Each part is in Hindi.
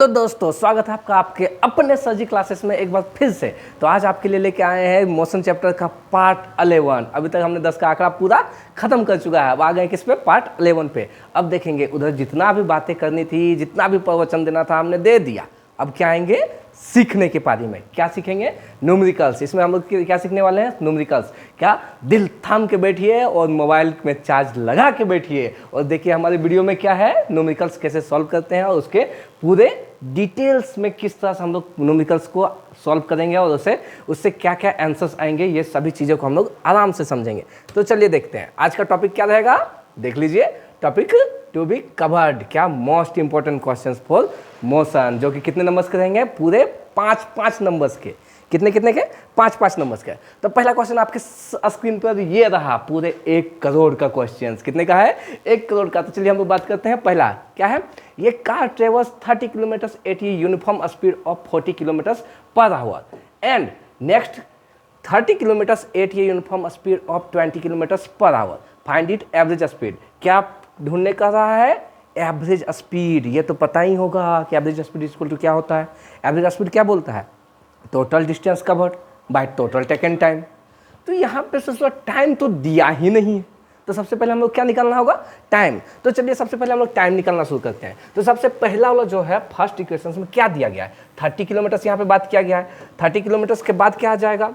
तो दोस्तों स्वागत है आपका आपके अपने सर जी क्लासेस में एक बार फिर से। तो आज आपके लिए लेके आए हैं मोशन चैप्टर का पार्ट 11। अभी तक हमने 10 का आंकड़ा पूरा खत्म कर चुका है। अब आ गए किस पे? पार्ट 11 पे। अब देखेंगे उधर जितना भी बातें करनी थी, जितना भी प्रवचन देना था हमने दे दिया। अब क्या आएंगे? सीखने की पारी में। क्या सीखेंगे? न्यूमेरिकल्स। इसमें हम लोग क्या सीखने वाले हैं? न्यूमेरिकल्स। क्या? दिल थाम के बैठिए और मोबाइल में चार्ज लगा के बैठिए और देखिए हमारे वीडियो में क्या है, न्यूमेरिकल्स कैसे सॉल्व करते हैं और उसके पूरे डिटेल्स में किस तरह से हम लोग न्यूमेरिकल्स को सॉल्व करेंगे और उससे क्या क्या आंसर्स आएंगे, ये सभी चीज़ों को हम लोग आराम से समझेंगे। तो चलिए देखते हैं आज का टॉपिक क्या रहेगा। देख लीजिए, टॉपिक टू बी कवर्ड। क्या? Most important questions for motion, जो कि कितने नंबर्स के रहेंगे? पूरे 5 नंबर्स के। कितने कितने के? 5 नंबर्स के। तो पहला क्वेश्चन आपके स्क्रीन पर ये रहा, पूरे 1 करोड़ का क्वेश्चन। कितने का है? 1 करोड़ का। तो चलिए हम लोग बात करते हैं। पहला क्या है? ये car travels 30 kilometre eight uniform speed of 40 kilometre per our and next 30 kilometre eight uniform speed of 20 kilometre per our. Find it average speed. क्या ढूंढने का रहा है? Average speed. ये तो पता ही होगा कि एवरेज स्पीड इक्वल टू क्या होता है। एवरेज स्पीड क्या बोलता है? Total distance covered by total taken time. तो यहाँ पे सोचो टाइम तो दिया ही नहीं है, तो सबसे पहले हम लोग क्या निकालना होगा? टाइम। तो चलिए सबसे पहले हम लोग टाइम निकालना शुरू करते हैं। तो सबसे पहला वाला जो है फर्स्ट इक्वेशन में क्या दिया गया है? 30 किलोमीटर यहाँ पे बात किया गया है। 30 किलोमीटर के बाद क्या आ जाएगा?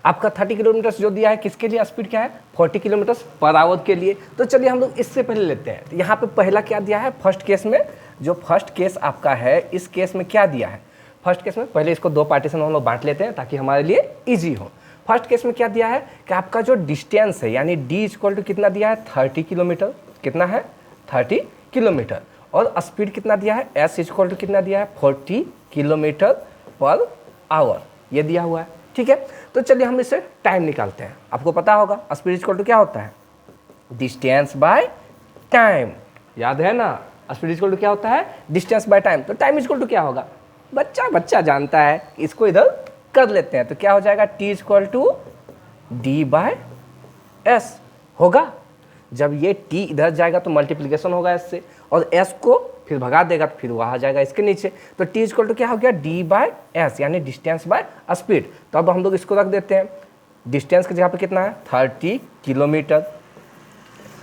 आपका 30 किलोमीटर जो दिया है किसके लिए? स्पीड क्या है? 40 किलोमीटर पर आवर के लिए। तो चलिए हम लोग इससे पहले लेते हैं। तो यहाँ पे पहला क्या दिया है? फर्स्ट केस में, जो फर्स्ट केस आपका है, इस केस में क्या दिया है? फर्स्ट केस में पहले इसको 2 पार्टीशन हम लोग बांट लेते हैं ताकि हमारे लिए इजी हो। फर्स्ट केस में क्या दिया है कि आपका जो डिस्टेंस है यानी डी इक्वल टू कितना दिया है? 30 किलोमीटर। कितना है? 30 किलोमीटर। और स्पीड कितना दिया है? एस इक्वल टू कितना दिया है? 40 किलोमीटर पर आवर। ये दिया हुआ है, ठीक है। तो चलिए हम इससे टाइम निकालते हैं। आपको पता होगा स्पीड इक्वल टू क्या होता है? Distance by time. याद है ना? स्पीड इक्वल टू क्या होता है? Distance by time. तो टाइम इक्वल टू क्या होगा? बच्चा जानता है। इसको इधर कर लेते हैं। तो क्या हो जाएगा? T equal to D by S होगा। जब ये टी इधर जाएगा तो मल्टीप्लिकेशन होगा एस से, और एस को फिर भगा देगा तो फिर वहाँ जाएगा इसके नीचे। तो टी इक्वल टू क्या हो गया? डी बाय एस यानी डिस्टेंस बाय स्पीड। तो अब हम लोग इसको रख देते हैं। डिस्टेंस की जगह पे कितना है? 30 किलोमीटर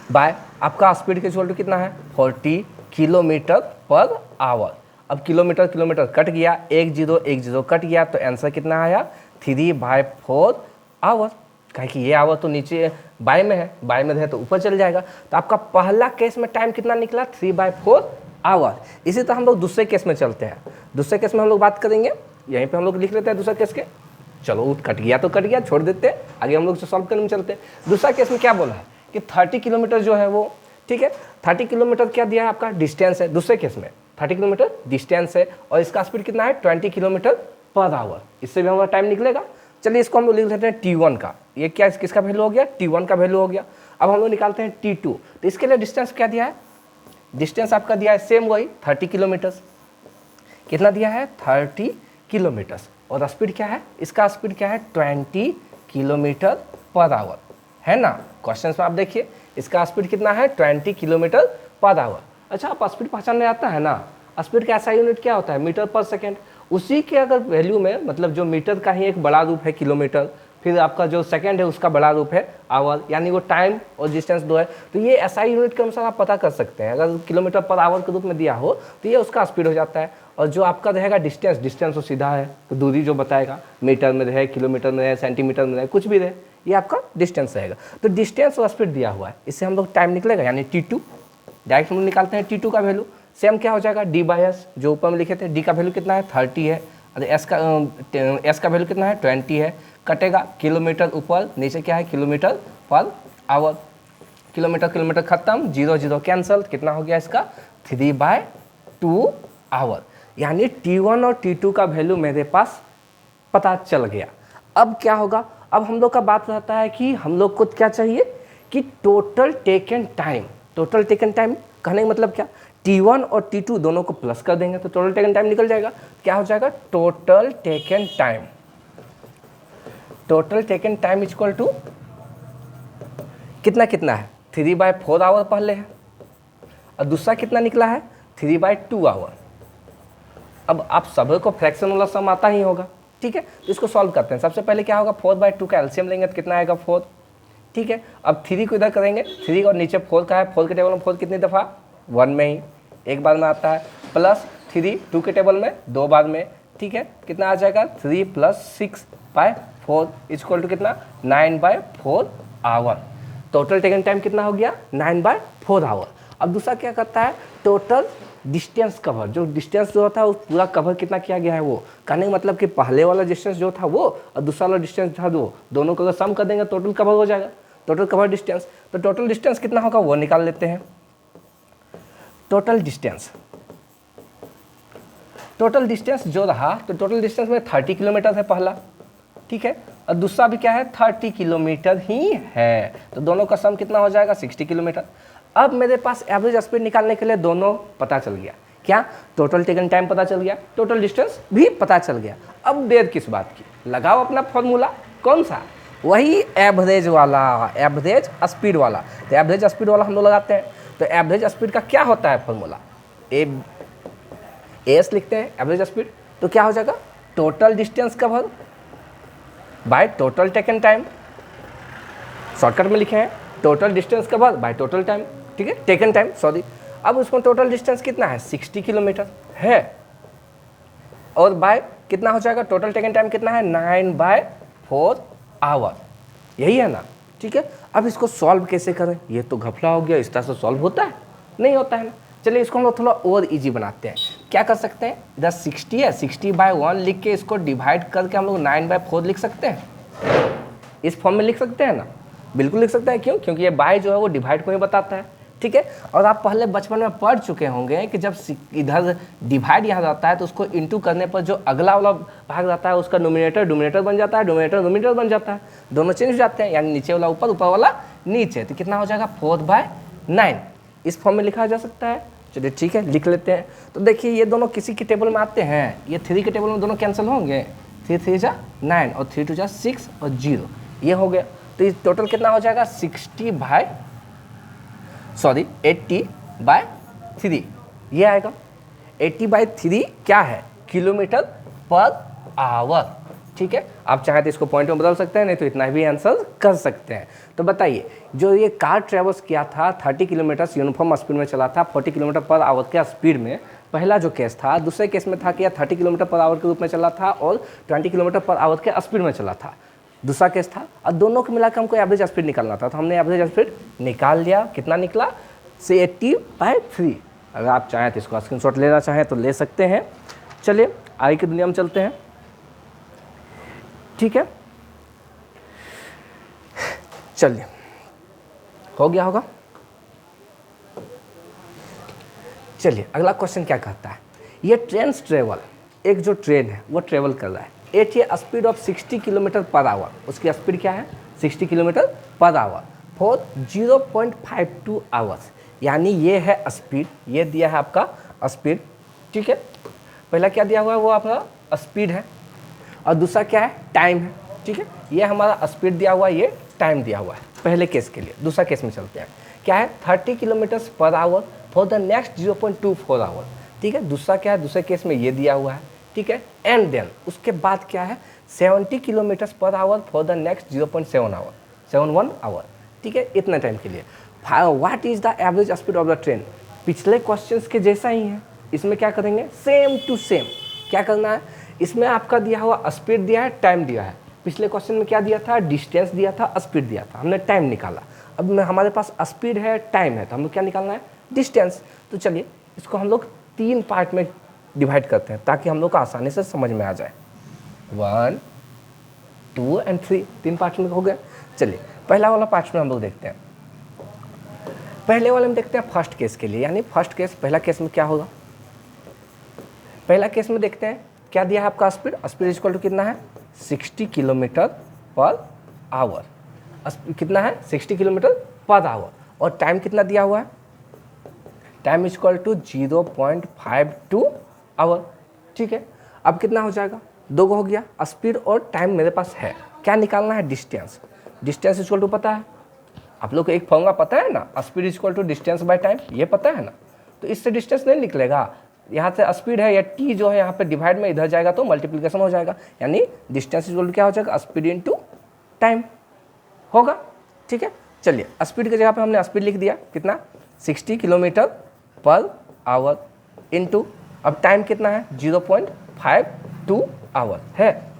बाय आपका स्पीड के इक्वल टू कितना है? 40 किलोमीटर पर आवर। अब किलोमीटर किलोमीटर कट गया, 1 0 कट गया, तो आंसर कितना आया? 3/4 आवर। कहे कि ये आवर तो नीचे बाय में है, बाय में है तो ऊपर चल जाएगा। तो आपका पहला केस में टाइम कितना निकला? 3/4 आवर। इसी तरह हम लोग दूसरे केस में चलते हैं। दूसरे केस में हम लोग बात करेंगे, यहीं पे हम लोग लिख लेते हैं दूसरा केस के। चलो कट गया तो कट गया, छोड़ देते हैं, आगे हम लोग सॉल्व करने में चलते हैं। दूसरा केस में क्या बोला है कि 30 किलोमीटर जो है वो, ठीक है, 30 किलोमीटर क्या दिया है? आपका डिस्टेंस है। दूसरे केस में 30 किलोमीटर डिस्टेंस है और इसका स्पीड कितना है? 20 किलोमीटर पर आवर। इससे भी हमारा टाइम निकलेगा। चलिए इसको हम लोग लिख लेते हैं T1 का। ये क्या किसका वैल्यू हो गया? T1 का वैल्यू हो गया। अब हम लोग निकालते हैं T2। तो इसके लिए डिस्टेंस क्या दिया है? डिस्टेंस आपका दिया है सेम वही 30 किलोमीटर। कितना दिया है? 30 किलोमीटर। और स्पीड क्या है? इसका स्पीड क्या है? 20 किलोमीटर पर आवर, है ना? क्वेश्चन में आप देखिए इसका स्पीड कितना है? 20 किलोमीटर पर आवर। अच्छा, आप स्पीड पहचानने आता है ना? स्पीड का ऐसा यूनिट क्या होता है? मीटर पर सेकेंड। उसी के अगर वैल्यू में, मतलब जो मीटर का ही एक बड़ा रूप है किलोमीटर, फिर आपका जो सेकेंड है उसका बड़ा रूप है आवर, यानी वो टाइम और डिस्टेंस 2 है। तो ये एसआई यूनिट के अनुसार आप पता कर सकते हैं। अगर किलोमीटर पर आवर के रूप में दिया हो तो ये उसका स्पीड हो जाता है। और जो आपका रहेगा डिस्टेंस तो सीधा है, तो दूरी जो बताएगा, मीटर में रहे, किलोमीटर में रहे, सेंटीमीटर में रहे, कुछ भी रहे, ये आपका डिस्टेंस रहेगा। तो डिस्टेंस और स्पीड दिया हुआ है, इससे हम लोग टाइम निकलेगा यानी T2। डायरेक्ट हम लोग निकालते हैं T2 का वैल्यू। सेम क्या हो जाएगा? डी बाई एस, जो ऊपर में लिखे थे। डी का वैल्यू कितना है? 30 है। और एस का वैल्यू कितना है? 20 है। कटेगा किलोमीटर ऊपर, नीचे क्या है? Kilometre per our. Kilometre kilometre खत्म, 0 0 कैंसल। कितना हो गया इसका? 3/2 आवर। यानी T1 और T2 का वैल्यू मेरे पास पता चल गया। अब क्या होगा? अब हम लोग का बात रहता है कि हम लोग को क्या चाहिए कि total taken time. Total taken time कहने का मतलब क्या? T1 और T2 दोनों को प्लस कर देंगे तो टोटल टेकन टाइम निकल जाएगा। क्या हो जाएगा? Total taken time. Total taken time equal to कितना कितना है? 3/4 आवर पहले है, और दूसरा कितना निकला है? 3/2 आवर। अब आप सभी को फ्रैक्शन वाला सम आता ही होगा, ठीक है। तो इसको सॉल्व करते हैं। सबसे पहले क्या होगा, 4/2 का एलसीएम लेंगे तो कितना आएगा 4, ठीक है। अब 3 को इधर करेंगे, 3 और नीचे 4 का है, 4 के टेबल में 4 कितनी दफ़ा 1 में ही एक बार में आता है, प्लस 3 2 के टेबल में 2 बार में, ठीक है। कितना आ जाएगा 3 + 6/4 इक्वल टू कितना 9/4 आवर। टोटल टेकन टाइम कितना हो गया 9/4 आवर। अब दूसरा क्या करता है, टोटल डिस्टेंस कवर, जो डिस्टेंस जो था वो पूरा कवर कितना किया गया है, वो कहने का मतलब कि पहले वाला डिस्टेंस जो था वो और दूसरा वाला डिस्टेंस था वो, दोनों को अगर सम कर देंगे टोटल कवर हो जाएगा, टोटल कवर डिस्टेंस। तो टोटल डिस्टेंस कितना होगा वो निकाल लेते हैं। टोटल डिस्टेंस जो रहा, तो टोटल डिस्टेंस में 30 किलोमीटर है पहला, ठीक है, और दूसरा भी क्या है 30 किलोमीटर ही है, तो दोनों का सम कितना हो जाएगा 60 किलोमीटर। अब मेरे पास एवरेज स्पीड निकालने के लिए दोनों पता चल गया, क्या टोटल टेकन टाइम पता चल गया, टोटल डिस्टेंस भी पता चल गया। अब देर किस बात की, लगाओ अपना फॉर्मूला, कौन सा, वही एवरेज वाला, एवरेज स्पीड वाला। तो एवरेज स्पीड वाला हम लोग लगाते हैं। तो एवरेज स्पीड का क्या होता है फॉर्मूला, एस लिखते हैं एवरेज स्पीड। तो क्या हो जाएगा total distance cover by total taken time, shortcut में लिखे हैं total distance cover by total time, ठीक है, टेकन टाइम सॉरी। अब उसको टोटल डिस्टेंस कितना है 60 किलोमीटर है, और बाय कितना हो जाएगा टोटल टेकन टाइम कितना है 9/4 आवर, यही है ना, ठीक है। अब इसको सॉल्व कैसे करें, ये तो घपला हो गया, इस तरह से सॉल्व होता है, नहीं होता है ना। चलिए इसको हम लोग थोड़ा और इजी बनाते हैं। क्या कर सकते हैं, इधर 60 है, 60/1 लिख के इसको डिवाइड करके हम लोग 9/4 लिख सकते हैं, इस फॉर्म में लिख सकते हैं ना, बिल्कुल लिख सकते हैं। क्यों, क्योंकि ये बाय जो है वो डिवाइड को ही बताता है, ठीक है। और आप पहले बचपन में पढ़ चुके होंगे कि जब इधर डिवाइड यहाँ जाता है तो उसको इंटू करने पर जो अगला वाला भाग जाता है उसका नोमिनेटर डोमिनेटर बन जाता है, डोमिनेटर नोमिनेटर बन जाता है, दोनों चेंज हो जाते हैं, यानी नीचे वाला ऊपर, ऊपर वाला नीचे। तो कितना हो जाएगा 4/9, इस फॉर्म में लिखा जा सकता है। चलिए ठीक है, लिख लेते हैं। तो देखिए ये दोनों किसी के टेबल में आते हैं, ये 3 के टेबल में दोनों कैंसिल होंगे, 3 3 जा 9 और 3 2 जा 6 और 0, ये हो गया। तो ये टोटल कितना हो जाएगा 80/3, ये आएगा 80/3 क्या है किलोमीटर पर आवर, ठीक है। आप चाहे तो इसको पॉइंट में बदल सकते हैं, नहीं तो इतना भी आंसर कर सकते हैं। तो बताइए जो ये कार ट्रेवल्स किया था 30 किलोमीटर यूनिफॉर्म स्पीड में चला था 40 किलोमीटर पर आवर के स्पीड में, पहला जो केस था। दूसरे केस में था कि 30 किलोमीटर पर आवर के रूप में चला था और 20 किलोमीटर पर आवर के स्पीड में चला था, दूसरा केस था। और दोनों को मिलाकर हमको एवरेज स्पीड निकालना था, तो हमने एवरेज स्पीड निकाल लिया। कितना निकला 80/3। अगर आप चाहें तो इसको स्क्रीनशॉट लेना चाहें तो ले सकते हैं। चलिए आगे की दुनिया में चलते हैं, ठीक है। चलिए हो गया होगा। चलिए अगला क्वेश्चन क्या कहता है, ये ट्रेवल, एक जो ट्रेन है वो ट्रेवल कर रहा है at a speed of 60 kilometre per hour. उसकी स्पीड क्या है 60 kilometre per hour for 0.52 hours, यानी ये है स्पीड, ये दिया है आपका स्पीड, ठीक है। पहला क्या दिया हुआ है वो आपका स्पीड है, और दूसरा क्या है टाइम है, ठीक है। ये हमारा स्पीड दिया हुआ है, ये टाइम दिया हुआ है पहले केस के लिए। दूसरा केस में चलते हैं, क्या है 30 kilometre per hour for the next 0.24 hour, ठीक है। दूसरा क्या है, दूसरे केस में ये दिया हुआ है, ठीक है। एंड देन उसके बाद क्या है 70 kilometre per hour for the next 0.71 hour, ठीक है, इतना टाइम के लिए। What is the average speed of the train, पिछले क्वेश्चंस के जैसा ही है। इसमें क्या करेंगे सेम टू सेम, क्या करना है, इसमें आपका दिया हुआ स्पीड दिया है, टाइम दिया है। पिछले क्वेश्चन में क्या दिया था, डिस्टेंस दिया था, स्पीड दिया था, हमने टाइम निकाला। अब में हमारे पास स्पीड है, टाइम है, तो हम लोग क्या निकालना है डिस्टेंस। तो चलिए इसको हम लोग 3 पार्ट में डिवाइड करते हैं ताकि हम लोग को आसानी से समझ में आ जाए। 1 2 एंड 3, 3 पार्ट में हो गया। चलिए पहला वाला पार्ट में हम लोग देखते हैं। पहले वाले में देखते हैं फर्स्ट केस के लिए, यानी फर्स्ट केस, पहला केस में क्या होगा। पहला केस में देखते हैं क्या दिया है आपका स्पीड, स्पीड इक्वल टू कितना है 60 किलोमीटर पर आवर, कितना है 60 किलोमीटर पर आवर, और टाइम कितना दिया हुआ है, टाइम इक्वल टू 0.52 आवर, ठीक है। अब कितना हो जाएगा, 2 हो गया, स्पीड और टाइम मेरे पास है। क्या निकालना है डिस्टेंस, डिस्टेंस इक्वल टू पता है आप लोग को, एक फॉर्मूला पता है ना, speed equal to distance by time, ये पता है ना। तो इससे डिस्टेंस नहीं निकलेगा, यहाँ से स्पीड है या टी जो है यहाँ पे डिवाइड में इधर जाएगा तो मल्टीप्लिकेशन हो जाएगा, यानी डिस्टेंस इक्वल टू क्या हो जाएगा, स्पीड इनटू टाइम होगा। ठीक है, चलिए स्पीड की जगह पे हमने स्पीड लिख दिया कितना 60 किलोमीटर पर आवर इनटू, अब टाइम कितना है 0.52 आवर है।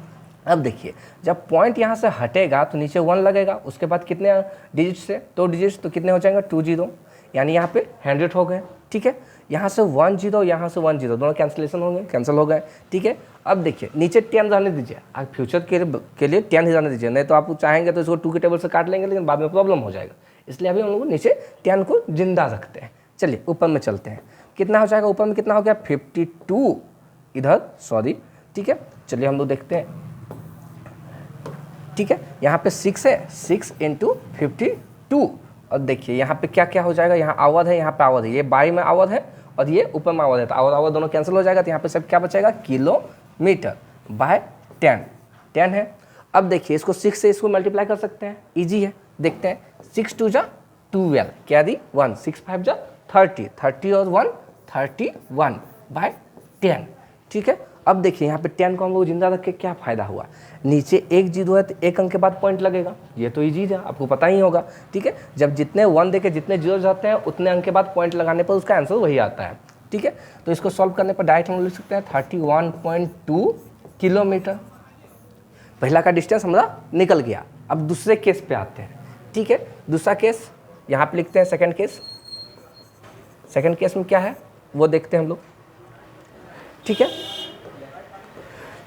अब देखिए जब पॉइंट यहाँ से हटेगा तो नीचे 1 लगेगा, उसके बाद कितने डिजिट से 2 डिजिट तो कितने हो जाएंगे 2 0, यानी यहाँ पे 100 हो गए। ठीक है, यहाँ से 1 0 यहाँ से 1 0 दोनों कैंसिलेशन हो गए, कैंसिल हो गए। ठीक है, अब देखिए नीचे 10 रहने दीजिए, आप फ्यूचर के लिए 10 ही रहने दीजिए, नहीं तो आप चाहेंगे तो इसको 2 के टेबल से काट लेंगे लेकिन बाद में प्रॉब्लम हो जाएगा, इसलिए अभी हम लोग नीचे 10 को जिंदा रखते हैं। चलिए ऊपर में चलते हैं, कितना हो जाएगा ऊपर में, कितना हो गया 52 इधर सॉरी। ठीक है, चलिए हम लोग देखते हैं। ठीक है, यहाँ पे 6 है, 6 × 52, और देखिए यहाँ पे क्या क्या हो जाएगा, यहाँ आवर है, यहाँ पे आवर है, ये बाई में आवर है और ये ऊपर में आवर है, तो आवर आवर दोनों कैंसिल हो जाएगा, तो यहाँ पे सब क्या बचेगा किलोमीटर बाय 10 है। अब देखिए इसको 6 से इसको मल्टीप्लाई कर सकते हैं, इजी है, देखते हैं। 6 2 जा 12 कैरी 1, 6 5 जा 30, 30 और 1 31 बाय 10। ठीक है, अब देखिए यहाँ पे 10 को हम लोग जिंदा रख के क्या फ़ायदा हुआ, नीचे 1 जीरो है तो 1 अंक के बाद पॉइंट लगेगा, ये तो इजी है, आपको पता ही होगा। ठीक है, जब जितने 1 देके जितने जीरो जाते हैं उतने अंक के बाद पॉइंट लगाने पर उसका आंसर वही आता है। ठीक है, तो इसको सॉल्व करने पर डायरेक्ट हम लिख सकते हैं 31.2 किलोमीटर। पहला का डिस्टेंस हमारा निकल गया। अब दूसरे केस पे आते हैं। ठीक है, दूसरा केस यहाँ पे लिखते हैं सेकंड केस। सेकंड केस में क्या है वो देखते हैं हम लोग। ठीक है,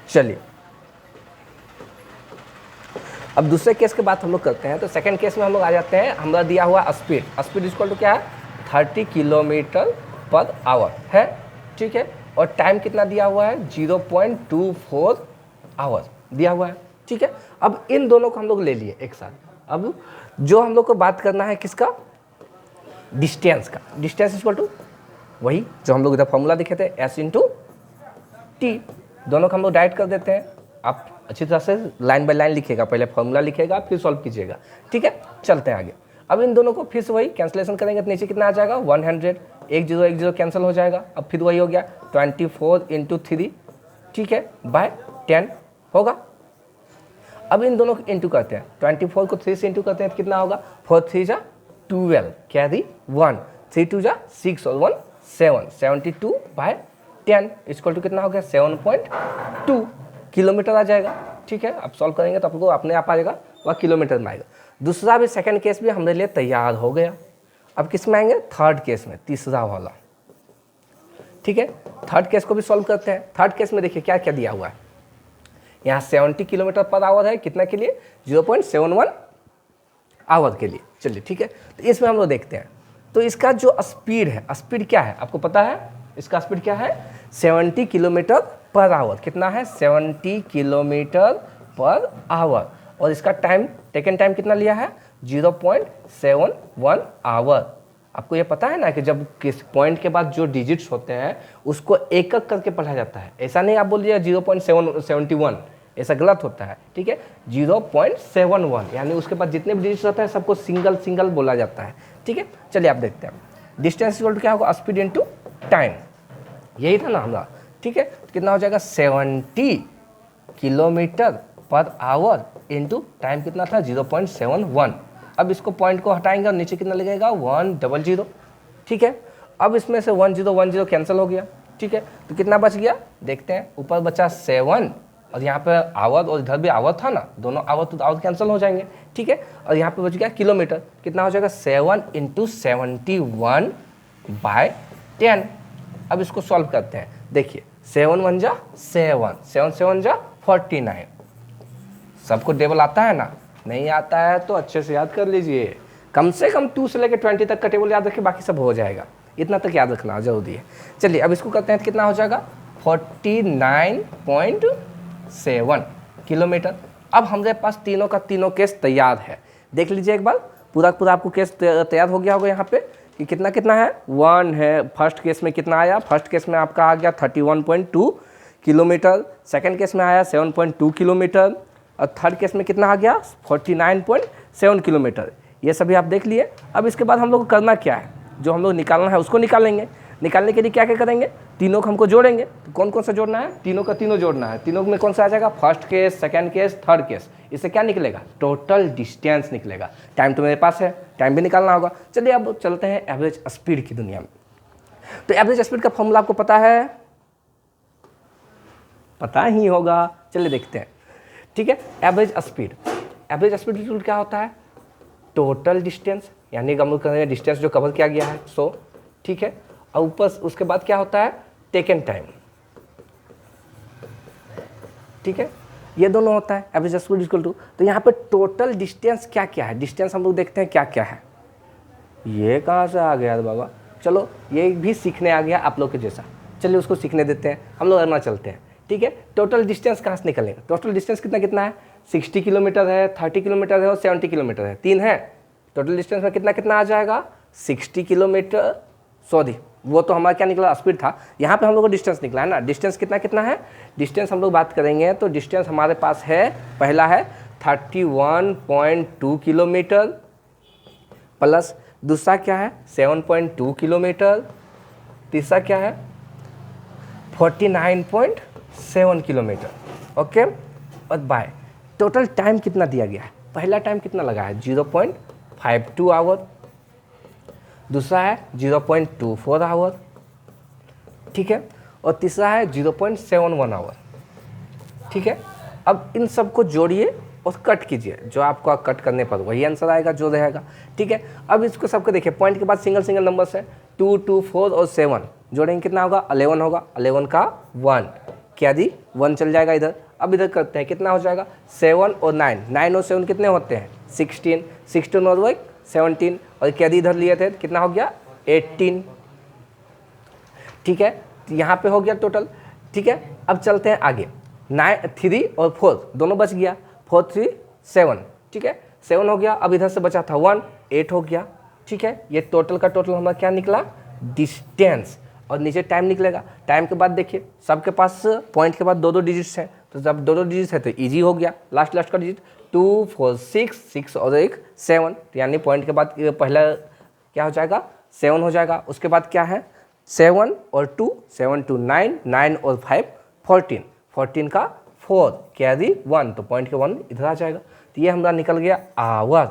चलिए अब दूसरे केस के बाद हम लोग करते हैं। तो सेकंड केस में हम लोग आ जाते हैं, हमारा दिया हुआ स्पीड, स्पीड इक्वल टू क्या है 30 किलोमीटर पर आवर है। ठीक है, और टाइम कितना दिया हुआ है 0.24 आवर दिया हुआ है। ठीक है, अब इन दोनों को हम लोग ले लिए एक साथ। अब जो हम लोग को बात करना है किसका, डिस्टेंस का। डिस्टेंस इक्वल टू वही जो हम लोग इधर फॉर्मूला दिखे थे s × t, दोनों को हम लोग डायरेक्ट कर देते हैं। आप अच्छी तरह से लाइन बाय लाइन लिखिएगा, पहले फॉर्मूला लिखिएगा फिर सॉल्व कीजिएगा। ठीक है, चलते हैं आगे। अब इन दोनों को फिर से वही कैंसिलेशन करेंगे तो नीचे कितना आ जाएगा 100, 1 0 कैंसिल हो जाएगा। अब फिर वही हो गया 24 × 3, ठीक है, बाय 10 होगा। अब इन दोनों को इंटू करते हैं, 24 को 3 से इंटू करते हैं तो कितना होगा 4 3 जा 12 कैरी 1, 3 2 जा 6 और 1 7, 72 बाय 10 इक्वल टू कितना हो गया 7.2 किलोमीटर आ जाएगा। ठीक है, आप सॉल्व करेंगे तो आपको अपने आप आ जाएगा वह किलोमीटर में आएगा। दूसरा भी सेकंड केस भी हमारे लिए तैयार हो गया। अब किस में आएंगे थर्ड केस में, तीसरा वाला। ठीक है, थर्ड केस को भी सॉल्व करते हैं। थर्ड केस में देखिए क्या क्या दिया हुआ है, यहाँ 70 किलोमीटर पर आवर है, कितना के लिए 0.71 आवर के लिए। चलिए ठीक है, तो इसमें हम लोग देखते हैं। तो इसका जो स्पीड है, स्पीड क्या है आपको पता है, इसका स्पीड क्या है 70 किलोमीटर पर आवर। कितना है 70 किलोमीटर पर आवर, और इसका टाइम टेकन टाइम कितना लिया है 0.71 आवर। आपको ये पता है ना कि जब किस पॉइंट के बाद जो डिजिट्स होते हैं उसको एक एक करके पढ़ा जाता है, ऐसा नहीं आप बोलिए 0.71, ऐसा गलत होता है। ठीक है, 0.71 यानी उसके बाद जितने भी डिजिट्स होते हैं सबको सिंगल सिंगल बोला जाता है। ठीक है, चलिए आप देखते हैं डिस्टेंस इक्वल टू क्या होगा स्पीड इनटू टाइम, यही था ना हमारा। ठीक है, तो कितना हो जाएगा 70 kilometre per our into time कितना था 0.71। अब इसको पॉइंट को हटाएंगे और नीचे कितना लगेगा 100। ठीक है, अब इसमें से 10 कैंसिल हो गया। ठीक है, तो कितना बच गया देखते हैं, ऊपर बचा 7 और यहाँ पे आवर और इधर भी आवर था ना, दोनों आवर तो आवर कैंसिल हो जाएंगे। ठीक है, और यहाँ पे बच गया किलोमीटर, कितना हो जाएगा 7 × 71 बाय 10। अब इसको सॉल्व करते हैं, देखिए 7 1 जा 7, 7 7 जा 49। सबको टेबल आता है ना, नहीं आता है तो अच्छे से याद कर लीजिए, कम से कम 2 से लेकर 20 तक का टेबल याद रखिए, बाकी सब हो जाएगा, इतना तक याद रखना जरूरी है। चलिए अब इसको करते हैं तो कितना हो जाएगा 49.7 किलोमीटर। अब हमारे पास तीनों का तीनों केस तैयार है, देख लीजिए एक बार, पूरा पूरा आपको केस तैयार हो गया होगा यहाँ पे कि कितना कितना है 1 है। फर्स्ट केस में कितना आया, फर्स्ट केस में आपका आ गया 31.2 किलोमीटर, सेकंड केस में आया 7.2 किलोमीटर, और थर्ड केस में कितना आ गया 49.7 किलोमीटर। ये सभी आप देख लिए। अब इसके बाद हम लोग को करना क्या है, जो हम लोग निकालना है उसको निकालेंगे। निकालने के लिए क्या क्या करेंगे, तीनों को हमको जोड़ेंगे। तो कौन कौन सा जोड़ना है, तीनों का तीनों जोड़ना है। तीनों में कौन सा आ जाएगा, first case, second case, third case. इससे क्या निकलेगा, टोटल डिस्टेंस निकलेगा। टाइम तो मेरे पास है, टाइम भी निकालना होगा। चलिए अब चलते हैं एवरेज स्पीड की दुनिया में। तो एवरेज स्पीड का फॉर्मूला आपको पता है, पता ही होगा, चलिए देखते हैं। ठीक है, average speed, average speed equal क्या होता है, टोटल डिस्टेंस, यानी हम लोग करेंगे डिस्टेंस जो कवर किया गया है 100। ठीक है, और ऊपर उसके बाद क्या होता है, टेकन टाइम। ठीक है, ये दोनों होता है एवरेज स्पीड इक्वल टू। तो यहाँ पे टोटल डिस्टेंस क्या क्या है, डिस्टेंस हम लोग देखते हैं क्या क्या है। ये कहाँ से आ गया बाबा, चलो ये भी सीखने आ गया आप लोग के जैसा। चलिए उसको सीखने देते हैं, हम लोग अगला चलते हैं। ठीक है, टोटल डिस्टेंस कहाँ से निकलेगा, टोटल डिस्टेंस कितना कितना है, 60 किलोमीटर है, 30 किलोमीटर है और 70 किलोमीटर है, 3 है। टोटल डिस्टेंस में कितना कितना आ जाएगा, 60 किलोमीटर, सॉरी वो तो हमारा क्या निकला, स्पीड था। यहाँ पे हम लोग को डिस्टेंस निकला है ना, डिस्टेंस कितना कितना है, डिस्टेंस हम लोग बात करेंगे तो डिस्टेंस हमारे पास है, पहला है 31.2 किलोमीटर, प्लस दूसरा क्या है 7.2 किलोमीटर, तीसरा क्या है 49.7 किलोमीटर। ओके, और बाय टोटल टाइम कितना दिया गया है, पहला टाइम कितना लगा है 0.52 आवर, दूसरा है 0.24 आवर। ठीक है, और तीसरा है 0.71 आवर। ठीक है, अब इन सबको जोड़िए और कट कीजिए, जो आपको कट करने पर वही आंसर आएगा जो रहेगा। ठीक है, अब इसको सबको देखिए, पॉइंट के बाद सिंगल सिंगल नंबर्स है, 2, 2, 4 और 7 जोड़ेंगे कितना होगा, 11 होगा। 11 का 1 क्या दी, 1 चल जाएगा इधर। अब इधर करते हैं, कितना हो जाएगा 7 और 9, 9 और 7 कितने होते हैं 16, 16 और 1 17, और क्या दी इधर लिए थे कितना हो गया 18। ठीक है, यहाँ पे हो गया टोटल। ठीक है, अब चलते हैं आगे, 9, 3 और 4 दोनों बच गया, 4, 3, 7। ठीक है, 7 हो गया, अब इधर से बचा था 1, 8 हो गया। ठीक है, ये टोटल का टोटल हमारा क्या निकला, डिस्टेंस, और नीचे टाइम निकलेगा। टाइम के बाद देखिए सबके पास पॉइंट के बाद 2-2 डिजिट्स हैं, तो जब 2-2 डिजिट्स है तो इजी हो गया। लास्ट का डिजिट 2, 4, 6 और 1 7, यानी पॉइंट के बाद पहला क्या हो जाएगा 7 हो जाएगा। उसके बाद क्या है 7 और 2, 7, 2, 9, 9 और 5 14, 14 का 4 कैरी 1, तो पॉइंट के 1 इधर आ जाएगा। तो ये हमारा निकल गया आवर।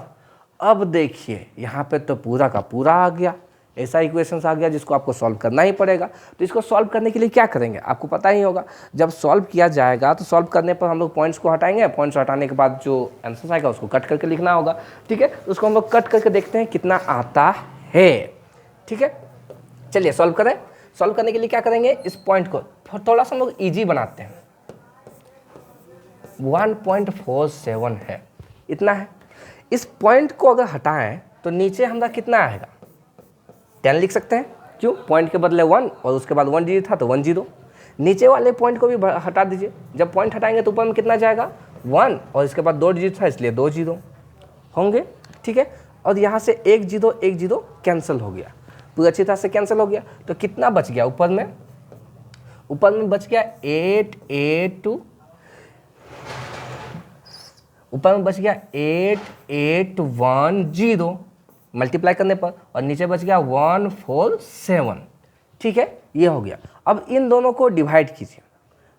अब देखिए यहाँ पे तो पूरा का पूरा आ गया, ऐसा इक्वेशंस आ गया जिसको आपको सॉल्व करना ही पड़ेगा। तो इसको सॉल्व करने के लिए क्या करेंगे आपको पता ही होगा, जब सॉल्व किया जाएगा तो सॉल्व करने पर हम लोग पॉइंट्स को हटाएंगे, पॉइंट्स हटाने के बाद जो आंसर आएगा उसको कट करके लिखना होगा। ठीक है, उसको हम लोग कट करके देखते हैं कितना आता है। ठीक है, चलिए सॉल्व करें। सॉल्व करने के लिए क्या करेंगे, इस पॉइंट को थोड़ा सा हम लोग ईजी बनाते हैं। 1.47 है, इतना है। इस पॉइंट को अगर हटाएं तो नीचे हमारा कितना आएगा 10 लिख सकते हैं, क्यों, पॉइंट के बदले 1 और उसके बाद 1 डिजिट था तो 1 0। नीचे वाले पॉइंट को भी हटा दीजिए, जब पॉइंट हटाएंगे तो ऊपर में कितना जाएगा 1 और इसके बाद 2 डिजिट था इसलिए 2 0 होंगे। ठीक है, और यहाँ से 1 0 1 0 कैंसिल हो गया, पूरी अच्छी तरह से कैंसिल हो गया। तो कितना बच गया ऊपर में बच गया 8 8, ऊपर में बच गया 8 8 1 0 मल्टीप्लाई करने पर, और नीचे बच गया 147। ठीक है, ये हो गया। अब इन दोनों को डिवाइड कीजिए,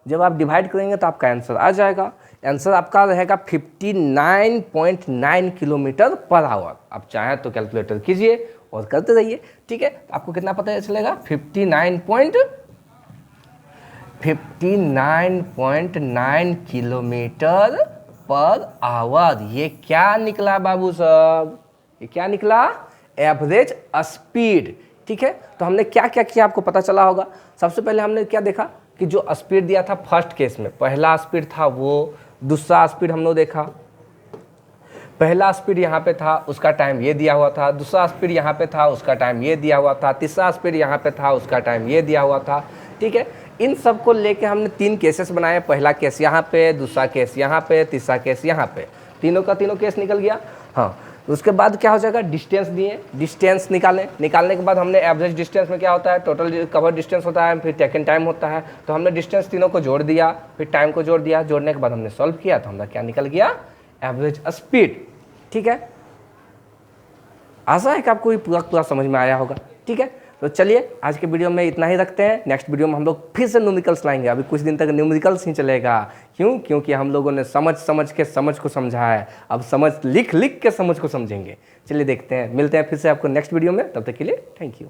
जब आप डिवाइड करेंगे तो आपका आंसर आ जाएगा। आंसर आपका रहेगा 59.9 किलोमीटर पर आवर। आप चाहें तो कैलकुलेटर कीजिए और करते रहिए। ठीक है, आपको कितना पता चलेगा 59.9 किलोमीटर पर आवर। ये क्या निकला बाबू साहब, ये क्या निकला, एवरेज स्पीड। ठीक है, तो हमने क्या क्या किया आपको पता चला होगा। सबसे पहले हमने क्या देखा कि जो स्पीड दिया था फर्स्ट केस में, पहला स्पीड था वो, दूसरा स्पीड हम लोग देखा, पहला स्पीड यहाँ पे था उसका टाइम ये दिया हुआ था, दूसरा स्पीड यहाँ पे था उसका टाइम ये दिया हुआ था, तीसरा स्पीड यहाँ पे था उसका टाइम ये दिया हुआ था। ठीक है, इन सब को लेके हमने 3 केसेस बनाए, पहला केस यहाँ पे, दूसरा केस यहाँ पे, तीसरा केस यहाँ पे, तीनों का तीनों केस निकल गया। हाँ, उसके बाद क्या हो जाएगा, डिस्टेंस दिए, डिस्टेंस निकालने के बाद हमने एवरेज डिस्टेंस में क्या होता है, टोटल कवर डिस्टेंस होता है, फिर टेकन टाइम होता है। तो हमने डिस्टेंस तीनों को जोड़ दिया, फिर टाइम को जोड़ दिया, जोड़ने के बाद हमने सॉल्व किया तो हमारा क्या निकल गया, एवरेज स्पीड। ठीक है, आशा है कि आपको ये पूरा समझ में आया होगा। ठीक है, तो चलिए आज के वीडियो में इतना ही रखते हैं। नेक्स्ट वीडियो में हम लोग फिर से न्यूमेरिकल्स लाएंगे। अभी कुछ दिन तक न्यूमेरिकल्स ही चलेगा। क्यों? क्योंकि हम लोगों ने समझ के समझ को समझा है, अब समझ लिख के समझ को समझेंगे। चलिए देखते हैं, मिलते हैं फिर से आपको नेक्स्ट वीडियो में। तब तक के लिए थैंक यू।